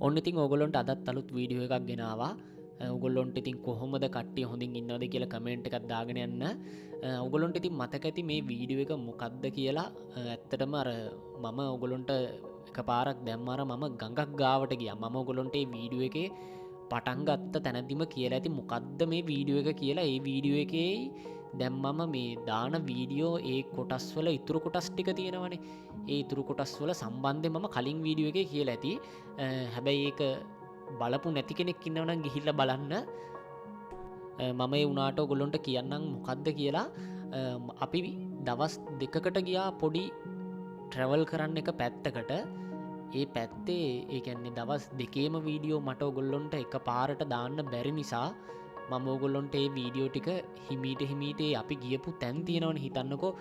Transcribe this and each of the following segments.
ඔන්න ඉතින් ඕගොල්ලොන්ට අදත් අලුත් වීඩියෝ එකක් ගෙනාවා. ඔගොල්ලොන්ට ඉතින් කොහොමද කට්ටිය හොඳින් ඉන්නවද කියලා කමෙන්ට් එකක් දාගෙන යන්න. ඔගොල්ලොන්ට ඉතින් මතක ඇති මේ වීඩියෝ එක මොකක්ද කියලා. ඇත්තටම අර මම ඔගොල්ලොන්ට එකපාරක් දැම්මාර මම ගඟක් ගාවට ගියා. මම ඔගොල්ලොන්ට මේ වීඩියෝ එකේ පටන් ගත්ත තැනදිම කියලා ඇති මොකක්ද මේ වීඩියෝ එක කියලා. ඒ වීඩියෝ එකේ දැන් මම මේ දාන වීඩියෝ ඒ කොටස් වල ඉතුරු කොටස් ටික තියෙනවනේ. ඒ ඉතුරු කොටස් වල සම්බන්ධයෙන් මම කලින් වීඩියෝ එකේ කියලා ඇති. හැබැයි ඒක බලපු නැති කෙනෙක් ඉන්නවනම් ගිහිල්ලා බලන්න. මම ඒ උනාට ඔයගොල්ලන්ට කියන්නම් මොකද්ද කියලා. අපි දවස් දෙකකට ගියා පොඩි ට්‍රැවල් කරන්න එක පැත්තකට. ඒ පැත්තේ ඒ කියන්නේ දවස් දෙකේම වීඩියෝ මට ඔයගොල්ලන්ට එකපාරට දාන්න බැරි නිසා මම ඔයගොල්ලන්ට මේ වීඩියෝ ටික හිමීට අපි ගියපු තැන් තියෙනවනේ. හිතන්නකෝ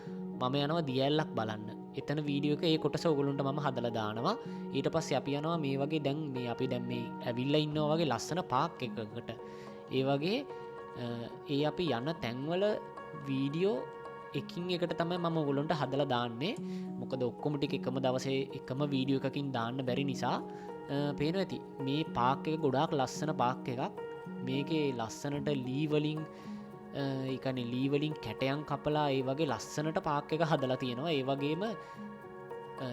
මම යනවා දියැලක් බලන්න. එතන වීඩියෝ එක ඒ කොටස ඔයගොල්ලන්ට මම හදලා දානවා. ඊට පස්සේ අපි යනවා මේ වගේ දැන් මේ අපි දැන් මේ ඇවිල්ලා ඉන්නවා වගේ ලස්සන පාක් එකකට. ඒ වගේ ඒ අපි යන තැන්වල වීඩියෝ එකින් එකට තමයි මම ඔයගොල්ලන්ට හදලා දාන්නේ. මොකද ඔක්කොම ටික එකම දවසේ එකම වීඩියෝ එකකින් දාන්න බැරි නිසා පේනවා ඇති මේ පාක් එක ගොඩාක් ලස්සන පාක් එකක්. මේකේ ලස්සනට ලී වලින් ඒ කියන්නේ ලී වලින් කැටයන් කපලා ඒ වගේ ලස්සනට පාක් එක හදලා තියෙනවා. ඒ වගේම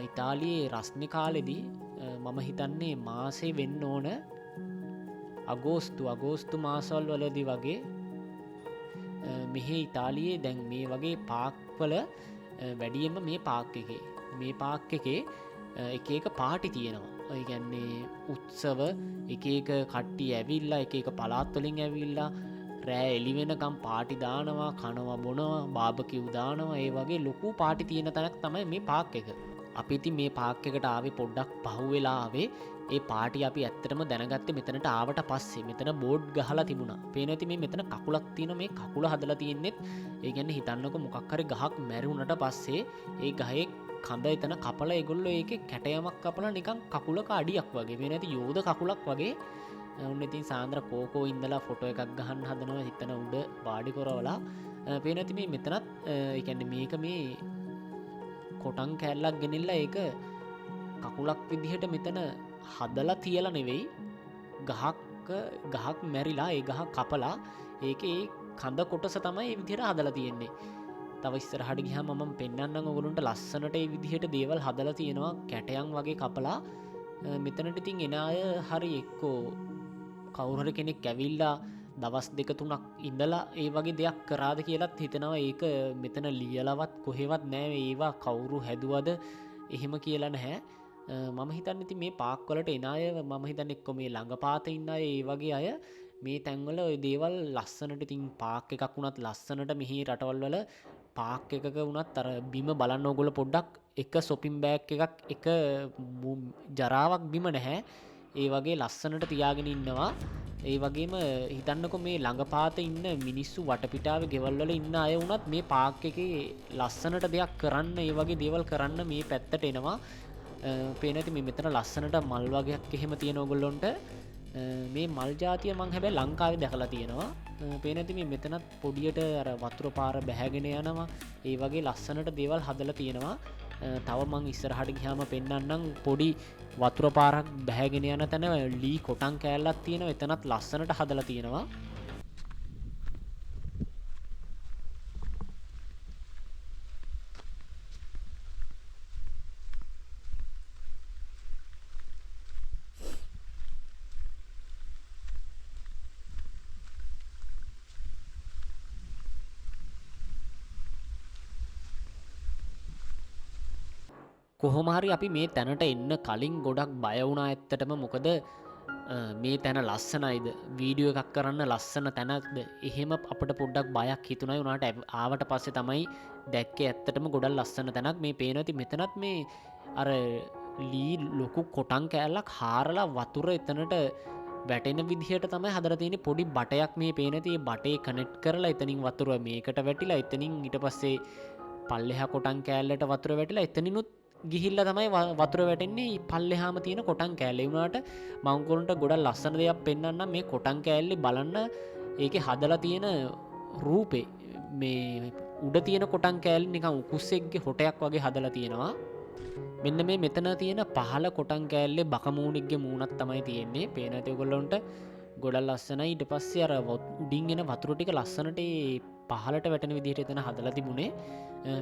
ඉතාලියේ රස්නේ කාලෙදී මම හිතන්නේ මාසේ වෙන්න ඕන අගෝස්තු මාසවල වලදී වගේ මෙහි ඉතාලියේ දැන් මේ වගේ පාක්වල වැඩියෙන්ම මේ පාක් එකේ එක එක පාටි තියෙනවා. ඒ කියන්නේ උත්සව එක එක කට්ටිය ඇවිල්ලා එක එක පළාත් වලින් ඇවිල්ලා රෑ එළි වෙනකම් පාටි දානවා, කනවා බොනවා, බාබකියු දානවා. ඒ වගේ ලොකු පාටි තියෙන තැනක් තමයි මේ පාක් එක. අපි ඉතින් මේ පාක් එකට ආවේ පොඩ්ඩක් පහුවෙලා ආවේ. ඒ පාටි අපි ඇත්තටම දැනගත්තේ මෙතනට ආවට පස්සේ. මෙතන බෝඩ් ගහලා තිබුණා. පේනවා ඉතින් මේ මෙතන කකුලක් තියෙනවා. මේ කකුල හදලා තියෙන්නෙත් ඒ කියන්නේ හිතන්නකො මොකක් හරි ගහක් මැරුණට පස්සේ ඒ ගහේ කඳ එතන කපලා ඒගොල්ලෝ ඒකේ කැටයමක් කපලා නිකන් කකුලක අඩියක් වගේ. මේ නැති යෝධ කකුලක් වගේ. ඔන්න ඉතින් සාන්ද්‍ර කෝකෝ ඉඳලා ෆොටෝ එකක් ගහන්න හදනවා. හිතන උඩ වාඩි කරවලා පේනවා ඉතින් මේ මෙතනත් ඒ කියන්නේ මේක මේ කොටන් කැල්ලක් ගෙනිල්ලා ඒක කකුලක් විදිහට මෙතන හදලා තියලා නෙවෙයි, ගහක් මැරිලා ඒ ගහ කපලා ඒකේ කඳ කොටස තමයි මේ විදිහට හදලා තියෙන්නේ. තව ඉස්සරහට ගියාම මම පෙන්නන්නම් ඔයගොල්ලන්ට ලස්සනට මේ විදිහට දේවල් හදලා තියෙනවා කැටයන් වගේ කපලා. මෙතනට ඉතින් එන අය හරි එක්කෝ කවුරු හරි කෙනෙක් ඇවිල්ලා දවස් දෙක තුනක් ඉඳලා ඒ වගේ දෙයක් කරාද කියලාත් හිතනවා. ඒක මෙතන ලියලවත් කොහෙවත් නැහැ. ඒවා කවුරු හැදුවද එහෙම කියලා නැහැ. මම හිතන්නේ ඉතින් මේ පාක් වලට එන අය මම හිතන්නේ එක්ක මේ ළඟපාත ඉන්න අය ඒ වගේ අය මේ තැන්වල ওই දේවල් ලස්සනට ඉතින් පාක් එකක් වුණත් ලස්සනට මෙහි රටවල් වල පාක් එකක වුණත් අර බිම බලන්න ඕගොල්ලෝ පොඩ්ඩක් එක shopping bag එකක් එක ජරාවක් බිම නැහැ. ඒ වගේ ලස්සනට තියාගෙන ඉන්නවා. ඒ වගේම හිතන්නකො මේ ළඟපාත ඉන්න මිනිස්සු වටපිටාවේ ගෙවල් වල ඉන්න අය වුණත් මේ පාක් එකේ ලස්සනට දෙයක් කරන්න ඒ වගේ දේවල් කරන්න මේ පැත්තට එනවා. පේන ඇති මේ මෙතන ලස්සනට මල් වගේක් එහෙම තියෙන ඔයගොල්ලොන්ට. මේ මල් ජාතිය මං හැබැයි ලංකාවේ දැකලා තියෙනවා. පේන ඇති මේ මෙතනත් පොඩියට අර වතුර පාර බැහැගෙන යනවා. ඒ වගේ ලස්සනට දේවල් හදලා තියෙනවා. තව මං ඉස්සරහට ගියාම පෙන්නන්නම් පොඩි වතුර පාරක් බැහැගෙන යන තැන ලී කොටන් කෑල්ලක් තියෙනවා. එතනත් ලස්සනට හදලා තියෙනවා. කොහොම හරි අපි මේ තැනට එන්න කලින් ගොඩක් බය වුණා ඇත්තටම. මොකද මේ තැන ලස්සනයිද, වීඩියෝ එකක් කරන්න ලස්සන තැනක්ද, එහෙම අපිට පොඩ්ඩක් බයක් හිතුණා. උනාට ආවට පස්සේ තමයි දැක්කේ ඇත්තටම ගොඩක් ලස්සන තැනක්. මේ පේනවා ඉතින් මෙතනත් මේ අර ලී ලොකු කොටන් කෑල්ලක් හාරලා වතුර එතනට වැටෙන විදිහට තමයි හදලා තියෙන්නේ. පොඩි බටයක් මේ පේන ඉතින් මේ බටේ කනෙක්ට් කරලා එතනින් වතුර මේකට වැටිලා එතනින් ඊට පස්සේ පල්ලෙහා කොටන් කෑල්ලට වතුර වැටිලා එතනිනුත් ගිහිල්ලා තමයි වතුර වැටෙන්නේ පල්ලෙහාම තියෙන කොටන් කෑල්ලේ. වුණාට මම උන්ට ගොඩක් ලස්සන දෙයක් පෙන්නන්නම්. මේ කොටන් කෑල්ලේ බලන්න ඒකේ හදලා තියෙන රූපේ මේ උඩ තියෙන කොටන් කෑල්ලේ නිකන් උකුස්සෙක්ගේ හොටයක් වගේ හදලා තියෙනවා. මෙන්න මේ මෙතන තියෙන පහළ කොටන් කෑල්ලේ බකමූණික්ගේ මූුණත් තමයි තියෙන්නේ පේන ඇති ඔගොල්ලොන්ට ගොඩල් ලස්සනයි. ඊට පස්සේ අර උඩින් එන වතුර ටික ලස්සනට පහලට වැටෙන විදිහට එතන හදලා තිබුණේ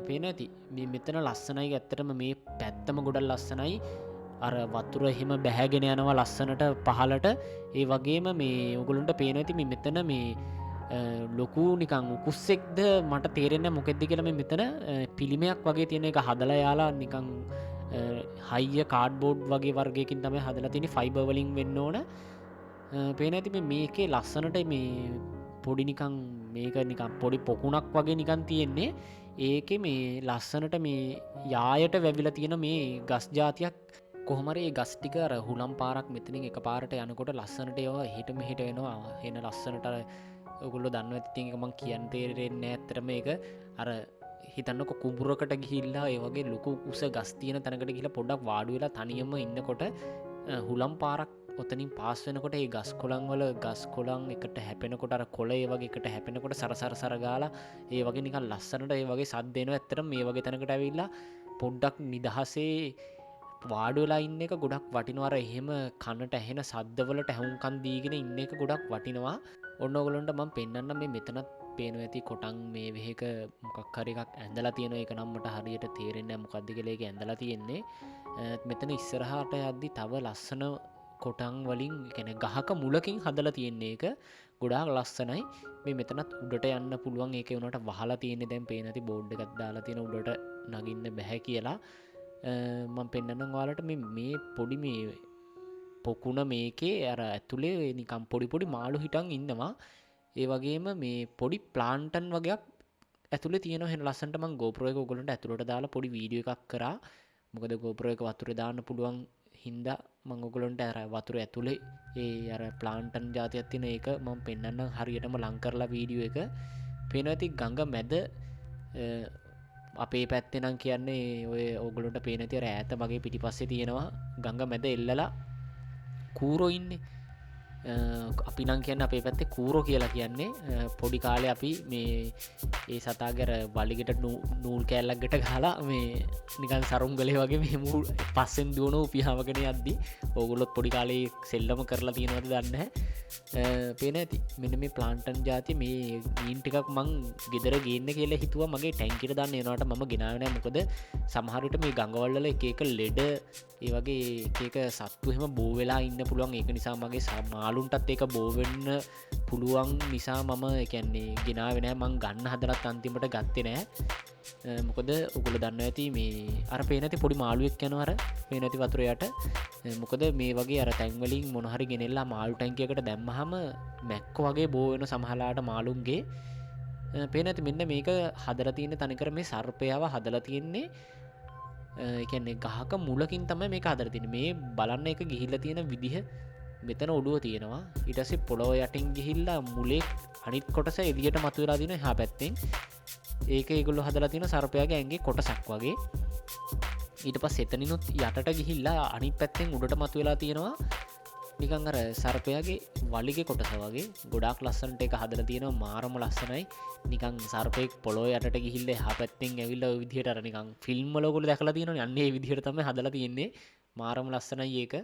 පේන ඇති. මේ මෙතන ලස්සනයි ඇත්තටම මේ පැත්තම ගොඩල් ලස්සනයි. අර වතුර එහෙම බැහැගෙන යනවා ලස්සනට පහලට. ඒ වගේම මේ ඔගොල්ලන්ට පේන ඇති මේ මෙතන මේ ලොකු නිකං උකුස්සෙක්ද මට තේරෙන්න මොකෙද්දි කියලා මේ මෙතන පිළිමයක් වගේ තියෙන එක හදලා යාලා නිකං හයිය කාඩ්බෝඩ් වගේ වර්ගයකින් තමයි හදලා තියෙන්නේ ෆයිබර් වලින් වෙන්න ඕන. පේන ඇති මේකේ ලස්සනට මේ පොඩි නිකං මේක නිකම් පොඩි පොකුණක් වගේ නිකන් තියෙන්නේ. ඒක මේ ලස්සනට මේ යායට වැවිලා තියෙන මේ ගස් ජාතියක් කොහමරි ගස් ටික අර හුලම් පාරක් මෙතනින් එක පාරට යනකොට ලස්සනට ඒවා එහෙට මෙහෙට වෙනවා. එන ලස්සනට ඔයගොල්ලෝ දන්නවා ඇති ඒක මං කියන්න තේරෙන්නේ නැහැ ඇත්තටම මේක අර හිතන්නකො කුඹුරකට ගිහිල්ලා ඒ වගේ ලොකු උස ගස් තියෙන තැනකට ගිහිල්ලා පොඩ්ඩක් වාඩි වෙලා තනියම ඉන්නකොට හුලම් පාරක් ඔතනින් පාස් වෙනකොට ඒ ගස් කොළන් වල ගස් කොළන් එකට හැපෙනකොට අර කොළ ඒ වගේ එකට හැපෙනකොට සරසර ගාලා ඒ වගේ නිකන් ලස්සනට ඒ වගේ සද්ද එනවා. ඇත්තටම මේ වගේ තැනකට ඇවිල්ලා පොඩ්ඩක් නිදහසේ වාඩි වෙලා ඉන්න එක ගොඩක් වටිනවා. අර එහෙම කනට ඇහෙන සද්දවලට හැවුම්කන් දීගෙන ඉන්න එක ගොඩක් වටිනවා. ඔන්න ඔයගොල්ලන්ට මම පෙන්නන්නම් මේ මෙතනත් පේනවා ඇති කොටන් මේ වෙහෙක මොකක් හරි එකක් ඇඳලා තියෙනවා. ඒක නම් මට හරියට තේරෙන්නේ නැහැ මොකද්ද කියලා. ඒක ඇඳලා තියෙන්නේ මෙතන ඉස්සරහට යද්දි තව ලස්සන කොටන් වලින් කියන්නේ ගහක මුලකින් හදලා තියෙන්නේ. ඒක ගොඩාක් ලස්සනයි. මේ මෙතනත් උඩට යන්න පුළුවන්. ඒකේ උනට වහලා තියෙන්නේ දැන් පේන ඇති බෝඩ් එකක් දාලා තියෙන උඩට නගින්න බෑ කියලා. මම පෙන්නන්නම් ඔයාලට මේ පොඩි මේ පොකුණ මේකේ අර ඇතුලේ නිකම් පොඩි මාළු හිටන් ඉන්නවා. ඒ වගේම මේ පොඩි ප්ලාන්ටන් වගේක් ඇතුලේ තියෙනවා. එහෙනම් ලස්සනට මම GoPro එක ඔයගොල්ලන්ට ඇතුලට දාලා පොඩි වීඩියෝ එකක් කරා. මොකද GoPro එක වතුරේ දාන්න පුළුවන් හින්දා මම ඔයගොල්ලන්ට අර වතුර ඇතුලේ ඒ අර ප්ලාන්ටන් జాතියක් තියෙන ඒක මම පෙන්නන්නම් හරියටම ලං කරලා වීඩියෝ එක. පේනවා ඇති ගඟ මැද අපේ පැත්තේ නම් කියන්නේ ඔය ඔයගොල්ලන්ට පේන ඇති අර ඈත මගේ පිටිපස්සේ තියෙනවා ගඟ මැද එල්ලලා කූරෝ ඉන්නේ. අපි නම් කියන්නේ අපේ පැත්තේ කූරෝ කියලා කියන්නේ. පොඩි කාලේ අපි මේ ඒ සතාගේ අර වලිගෙට නූල් කෑල්ලක් ගැට ගහලා මේ නිකන් සරුංගලේ වගේ මේ පස්සෙන් දුවන උපියාවකට යද්දි ඕගොල්ලොත් පොඩි කාලේ සෙල්ලම කරලා තියෙනවද දන්නේ නැහැ. පේන ඇති මෙන්න මේ ප්ලාන්ටන් ಜಾති මේ ගීන් ටිකක් මං ගෙදර ගේන්න කියලා හිතුවා. මගේ ටැංකියට දාන්න එනවට මම ගෙනාවේ නැහැ. මොකද සමහර විට මේ ගඟවල් වල එක එක ලෙඩ ඒ වගේ එක එක සත්තු එහෙම බෝ වෙලා ඉන්න පුළුවන්. ඒක නිසා මගේ මාළුන්ටත් ඒක බෝ වෙන්න පුළුවන් නිසා මම කියන්නේ ගෙනාවේ නැහැ. මං ගන්න හදලත් අන්තිමට ගත්තේ නැහැ. මොකද ඔයගොල්ලෝ දන්නවා ඇති මේ අර පේන ඇති පොඩි මාළුවෙක් යනවා අර පේන ඇති වතුර යට. මොකද මේ වගේ අර තැන් වලින් මොන හරි ගෙනෙල්ලා මාළු ටැංකියකට දැම්මහම මැක්කෝ වගේ බෝ වෙන සමහරලාට මාළුන්ගේ. පේන ඇති මෙන්න මේක හදලා තියෙන තනිකර මේ සර්පයාව හදලා තියෙන්නේ. ඒ කියන්නේ ගහක මුලකින් තමයි මේක හදලා තියෙන්නේ. මේ බලන්න එක ගිහිල්ලා තියෙන විදිහ මෙතන ඔඩුව තියෙනවා. ඊට පස්සේ පොළොව යටින් ගිහිල්ලා මුලේ අනිත් කොටස එළියට මතුවලා දින එහා පැත්තෙන්. ඒක ඒගොල්ලෝ හදලා තියෙන සර්පයාගේ ඇඟේ කොටසක් වගේ. ඊට පස්සේ එතනිනුත් යටට ගිහිල්ලා අනිත් පැත්තෙන් උඩට මතුවලා තියෙනවා නිකන් අර සර්පයාගේ වලිගේ කොටස වගේ. ගොඩාක් ලස්සනට ඒක හදලා තියෙනවා. මාරම ලස්සනයි. නිකන් සර්පෙක් පොළොව යටට ගිහිල්ලා එහා පැත්තෙන් ඇවිල්ලා ওই විදිහට අර නිකන් ෆිල්ම් වල ඔයගොල්ලෝ දැකලා තියෙනවනේ. අන්න ඒ විදිහට තමයි හදලා තියෙන්නේ. මාරම ලස්සනයි ඒක.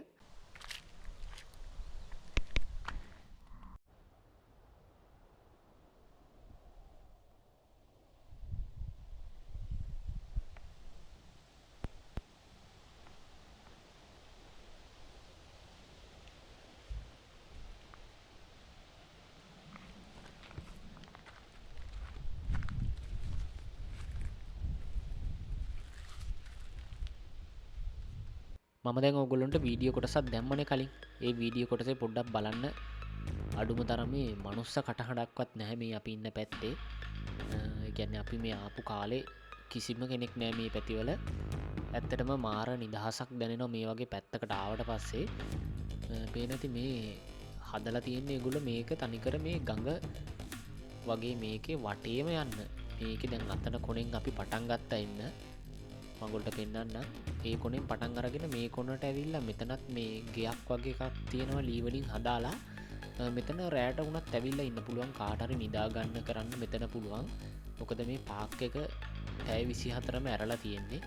මම දැන් ඔයගොල්ලන්ට වීඩියෝ කොටසක් දැම්මනේ කලින්. ඒ වීඩියෝ කොටසේ පොඩ්ඩක් බලන්න. අඩුම තරමේ මනුස්ස කටහඬක්වත් නැහැ මේ අපි ඉන්න පැත්තේ. ඒ කියන්නේ අපි මේ ආපු කාලේ කිසිම කෙනෙක් නැහැ මේ පැතිවල. ඇත්තටම මාර නිදහසක් දැනෙනවා මේ වගේ පැත්තකට ආවට පස්සේ. පේන ඇති මේ හදලා තියෙන්නේ ඒගොල්ලෝ මේක තනිකර මේ ගඟ වගේ මේකේ වටේම යන්න. මේකේ දැන් අතන කොනෙන් අපි පටන් ගත්තා ඉන්න. මගොල්ට පෙන්න්න ඒ කොනෙන් පටන් අරගෙන මේ කොනට ඇවිල්ලා මෙතනත් මේ ගයක් වගේ එකක් තියෙනවා ලීවලින් හදාලා. මෙතන රෑට වුණත් ඇවිල්ලා ඉන්න පුළුවන්. කාටරි නිදාගන්න කරන්න මෙතන පුළුවන්. මොකද මේ පාක් එක පැය 24ම ඇරලා තියෙන්නේ.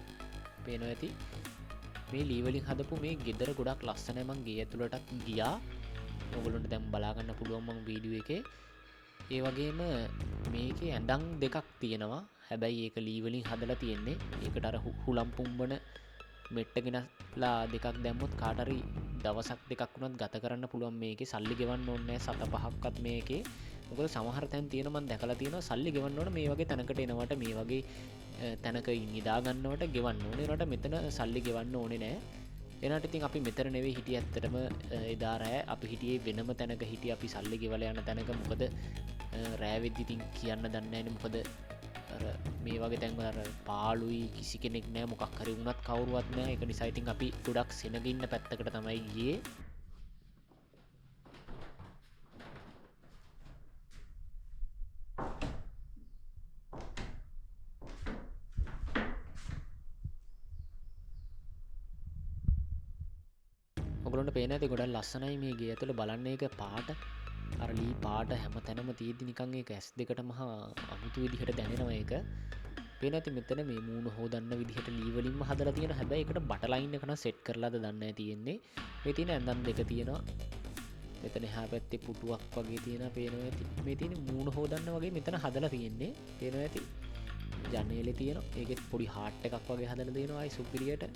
පේනවා ඇති මේ ලී වලින් හදපු මේ ගෙදර ගොඩක් ලස්සනයි. මං ගේ ඇතුළටත් ගියා. ඔයගොල්ලන්ට දැන් බලා ගන්න පුළුවන් මං වීඩියෝ එකේ. ඒ වගේම මේකේ ඇඳන් දෙකක් තියෙනවා. හැබැයි ඒක ලී වලින් හදලා තියෙන්නේ. ඒකට අර හුලම් පුම්බන මෙට්ට ගෙනලා දෙකක් දැම්මොත් කාට හරි දවසක් දෙකක් වුණත් ගත කරන්න පුළුවන්. මේකේ සල්ලි ගෙවන්න ඕනේ නැහැ. සත පහක්වත් මේකේ. මොකද සමහර තැන් තියෙන මම දැකලා තියෙනවා සල්ලි ගෙවන්න ඕන මේ වගේ තැනකට එනවට, මේ වගේ තැනක නිදා ගන්නවට ගෙවන්න ඕනේ. ඒනට මෙතන සල්ලි ගෙවන්න ඕනේ නැහැ. එනට ඉතින් අපි මෙතන නෙවෙයි හිටියේ. ඇත්තටම එදා රෑ අපි හිටියේ වෙනම තැනක හිටියේ. අපි සල්ලි ගෙවලා යන තැනක. මොකද රෑ වෙද්දි ඉතින් කියන්න දන්නේ නැහැ නේ. මොකද අර මේ වගේ තැන්වල අර පාළුයි, කිසි කෙනෙක් නැහැ, මොකක් හරි වුණත් කවුරුවත් නැහැ. ඒක නිසා ඉතින් අපි ගොඩක් සෙනග ඉන්න පැත්තකට තමයි ගියේ. ඔගලන්ට පේන ඇති ගොඩක් ලස්සනයි මේ ගේ ඇතුළ බලන්න. ඒක පාට අර ලී පාට හැම තැනම තියෙද්දි නිකන් ඒක ඇස් දෙකට මහා අමුතු විදිහට දැනෙනවා. ඒක පේන ඇති මෙතන මේ මූණ හොදන්න විදිහට ලී වලින්ම හදලා තියෙන. හැබැයි ඒකට බට ලයින් එක නම් සෙට් කරලාද දන්නේ නැහැ තියෙන්නේ. මේ තියෙන ඇඳන් දෙක තියෙනවා. මෙතන එහා පැත්තේ පුටුවක් වගේ තියෙනවා. පේනවා ඇති මේ තියෙන මූණ හොදන්න වගේ මෙතන හදලා තියෙන්නේ. පේනවා ඇති ජනේලේ තියෙනවා. ඒකෙත් පොඩි හාට් එකක් වගේ හදලා තියෙනවා. ආයි සුපිරියට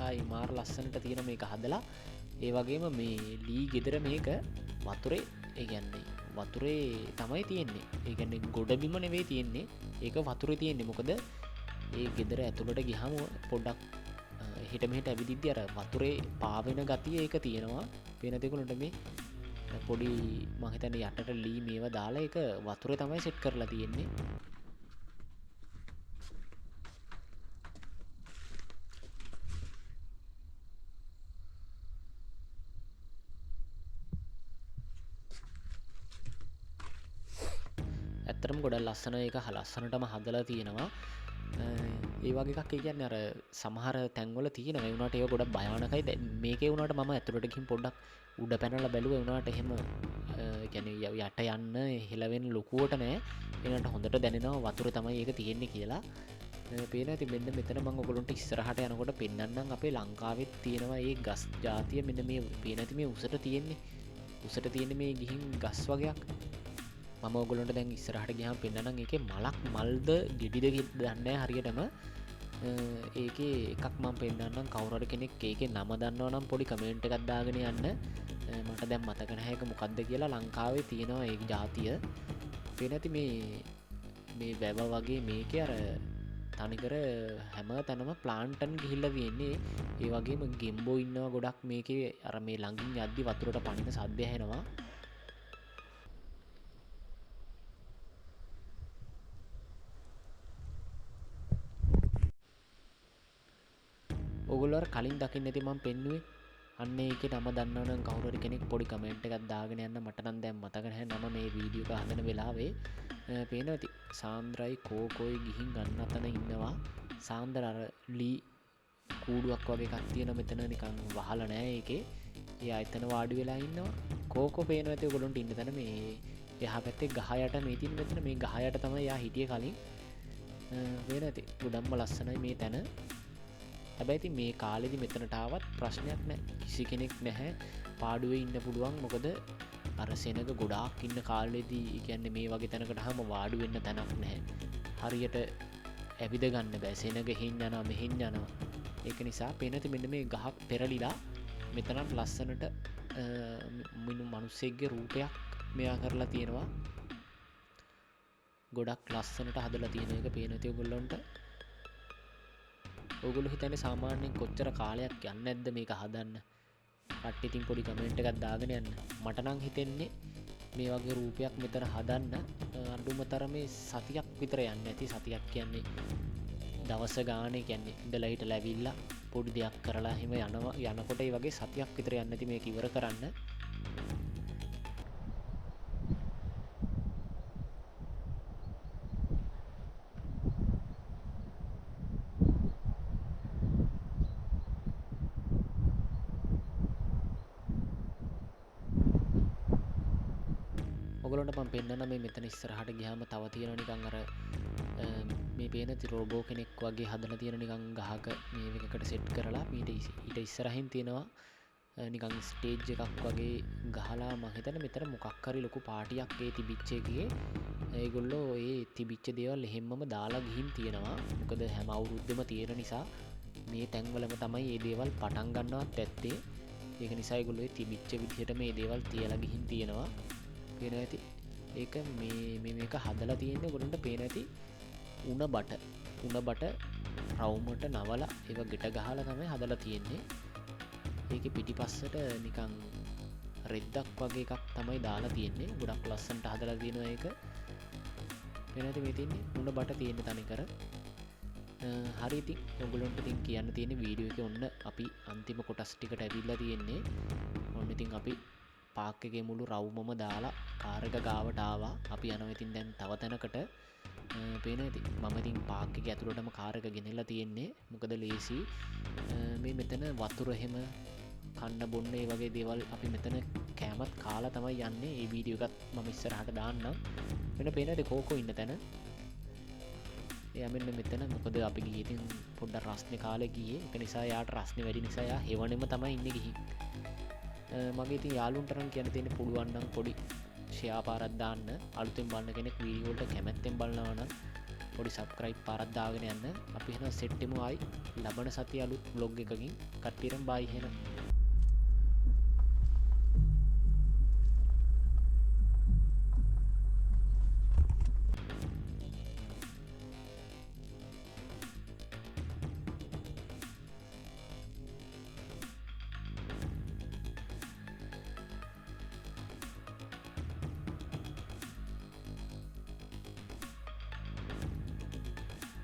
ආයි මාර ලස්සනට තියෙන මේක හදලා. ඒ වගේම මේ ලී ගෙදර මේක වතුරේ, ඒ කියන්නේ වතුරේ තමයි තියෙන්නේ. ඒ කියන්නේ ගොඩබිම නෙවෙයි තියෙන්නේ. ඒක වතුරේ තියෙන්නේ. මොකද ඒ ගෙදර ඇතුළට ගියාම පොඩ්ඩක් හිට මෙහෙට ඇවිදිද්දි අර වතුරේ පාවෙන ගතිය ඒක තියෙනවා. පේන දෙකුලට මේ පොඩි මම හිතන්නේ යටට ලී මේවා දාලා ඒක වතුරේ තමයි සෙට් කරලා තියෙන්නේ. ඇත්තටම ගොඩක් ලස්සන. ඒක ලස්සනටම හදලා තියෙනවා. ඒ වගේ එකක්. ඒ කියන්නේ අර සමහර තැන්වල තියෙනවා. ඒ වුණාට ඒක ගොඩක් භයානකයි. දැන් මේකේ වුණාට මම ඇතුළට ගිහින් පොඩ්ඩක් උඩ පැනලා බැලුවා. ඒ වුණාට එහෙම ඒ කියන්නේ යට යන්න හෙලවෙන ලොකුවට නෑ. ඒනට හොඳට දැනෙනවා වතුරේ තමයි ඒක තියෙන්නේ කියලා. පේනවා. ඉතින් මෙන්න මෙතන මම ඔයගොල්ලන්ට ඉස්සරහට යනකොට පෙන්නන්නම්. අපේ ලංකාවෙත් තියෙනවා මේ ගස් జాතිය. මෙන්න මේ පේන ඇති මේ උසට තියෙන්නේ. උසට තියෙන්නේ මේ ගිහින් ගස් වගේක්. මම ඔයගොල්ලන්ට දැන් ඉස්සරහට ගියාම පෙන්නන්නම්. ඒකේ මලක් මල්ද ගෙඩිද දන්නේ නැහැ හරියටම. ඒකේ එකක් මම පෙන්නන්නම්. කවුරු හරි කෙනෙක් ඒකේ නම දන්නවා නම් පොඩි කමෙන්ට් එකක් දාගෙන යන්න. මට දැන් මතක නැහැ ඒක මොකද්ද කියලා. ලංකාවේ තියෙනවා ඒ జాතිය. පේන ඇති මේ වැව වගේ මේකේ අර තනිකර හැම තැනම ප්ලාන්ටන් ගිහිල්ලා තියෙන්නේ. ඒ වගේම ගෙම්බෝ ඉන්නවා ගොඩක් මේකේ. අර මේ ළඟින් යද්දි වතුරට පනින සද්ද ඇහෙනවා. ඔයගොල්ලෝ කලින් දකින්න ඇති මම පෙන්නුවේ. අන්න ඒකේ නම දන්නවනම් කවුරු හරි කෙනෙක් පොඩි කමෙන්ට් එකක් දාගෙන යන්න. මට නම් දැන් මතක නැහැ නම මේ වීඩියෝ එක හදන වෙලාවේ. පේනවා ඇති සාන්ද්‍රයි කෝකෝයි ගිහින් ගන්න අතන ඉන්නවා. සාන්ද්‍ර අර ලී කූඩුවක් වගේ එකක් තියෙන මෙතන නිකන් වහලා නැහැ ඒකේ. එයා එතන වාඩි වෙලා ඉන්නවා. කෝකෝ පේනවා ඇති ඔයගොල්ලන්ට ඉන්න තැන මේ එහා පැත්තේ ගහ යට මේ තියෙන මෙතන මේ ගහ යට තමයි එයා හිටියේ කලින්. පේනවා ඇති ගොඩක්ම ලස්සනයි මේ තැන. හැබැයි ඉතින් මේ කාලෙදි මෙතනට ආවත් ප්‍රශ්නයක් නැහැ. කිසි කෙනෙක් නැහැ. පාඩුවේ ඉන්න පුළුවන්. මොකද අර සෙනග ගොඩාක් ඉන්න කාලෙදී කියන්නේ මේ වගේ තැනකට ආවම වාඩි වෙන්න තැනක් නැහැ. හරියට ඇවිද ගන්න බෑ. සෙනග හෙන් යනවා මෙහෙන් යනවා. ඒක නිසා පේනති මෙන්න මේ ගහක් පෙරලිලා මෙතනත් ලස්සනට මිනිස්සෙක්ගේ රූපයක් මෙයා කරලා තියෙනවා. ගොඩක් ලස්සනට හදලා තියෙන එක පේන ඇති ඔයගොල්ලන්ට. ඔයගොල්ලෝ හිතන්නේ සාමාන්‍යයෙන් කොච්චර කාලයක් යන්නේ නැද්ද මේක හදන්න? කට්ටිය ඉතින් පොඩි කමෙන්ට් එකක් දාගෙන යන්න. මට නම් හිතෙන්නේ මේ වගේ රූපයක් මෙතන හදන්න අඳුම තරමේ සතියක් විතර යන්නේ නැති. සතියක් කියන්නේ දවස ගානේ කියන්නේ ඉඳලා හිටලා ඇවිල්ලා පොඩි දෙයක් කරලා එහෙම යනවා. යනකොට ඒ වගේ සතියක් විතර යන්නේ නැති මේක ඉවර කරන්න. ඔයගොල්ලන්ට මම පෙන්නන්න මේ මෙතන ඉස්සරහට ගියාම තව තියෙනවා නිකන් අර මේ පේන රෝබෝ කෙනෙක් වගේ හදලා තියෙන නිකන් ගහක මේ එකකට සෙට් කරලා ඊට ඉස්සරහින් තියෙනවා නිකන් ස්ටේජ් එකක් වගේ ගහලා මම හිතන්නේ මෙතන මොකක් හරි ලොකු පාටියක් ඒ තිබිච්ච එකේ ඒගොල්ලෝ ඒ තිබිච්ච දේවල් එහෙම්මම දාලා ගිහින් තියෙනවා. මොකද හැම අවුරුද්දෙම තියෙන නිසා මේ තැන්වලම තමයි මේ දේවල් පටන් ගන්නවත් ඇත්තේ. ඒක නිසා ඒගොල්ලෝ ඒ තිබිච්ච විදිහට මේ දේවල් තියලා ගිහින් තියෙනවා. පේන ඇති ඒක මේක හදලා තියෙන්නේ ඔයගොල්ලන්ට පේන ඇති උණ බට රවුමට නවලා ඒක ගෙට ගහලා තමයි හදලා තියෙන්නේ. ඒකේ පිටිපස්සට නිකන් රෙද්දක් වගේ එකක් තමයි දාලා තියෙන්නේ. ගොඩක් ලස්සනට හදලා තියෙනවා ඒක. පේන ඇති මේ තියෙන්නේ උණ බට තියෙන තනිකර. හරි ඉතින් ඔයගොල්ලන්ට ඉතින් කියන්න තියෙන වීඩියෝ එකේ ඔන්න අපි අන්තිම කොටස් ටිකට ඇවිල්ලා තියෙන්නේ. ඔන්න ඉතින් අපි පාක් එකේ මුළු රවුමම දාලා කාර් එක ගාවට ආවා. අපි යනවා ඉතින් දැන් තව තැනකට. පේන ඇති මම ඉතින් පාක් එකේ ඇතුළටම කාර් එක ගෙනල්ලා තියෙන්නේ. මොකද ලේසි මේ මෙතන වතුර එහෙම කන්න බොන්න ඒ වගේ දේවල් අපි මෙතන කෑමත් කාලා තමයි යන්නේ. මේ වීඩියෝ එකත් මම ඉස්සරහට දාන්නම්. වෙන පේන ඇති කෝකෝ ඉන්න තැන. එයා මෙන්න මෙතන මොකද අපි ගියේ ඉතින් පොඩ්ඩක් රස්නේ කාලේ ගියේ. ඒක නිසා යාට රස්නේ වැඩි නිසා යා හෙවණෙම තමයි ඉන්නේ ගිහින්. මගේ ඉතින් යාළුවන්ට නම් කියන්න තියෙන්නේ පුළුවන් නම් පොඩි ෂෙයා පාරක් දාන්න. අලුතෙන් බලන කෙනෙක් වීඩියෝ වලට කැමැත්තෙන් බලනවා නම් පොඩි සබ්ස්ක්‍රයිබ් පාරක් දාගෙන යන්න. අපි එහෙනම් සෙට් වෙමු ආයි ලබන සතිය අලුත් vlog එකකින්. කට්ටියටම බයි එහෙනම්.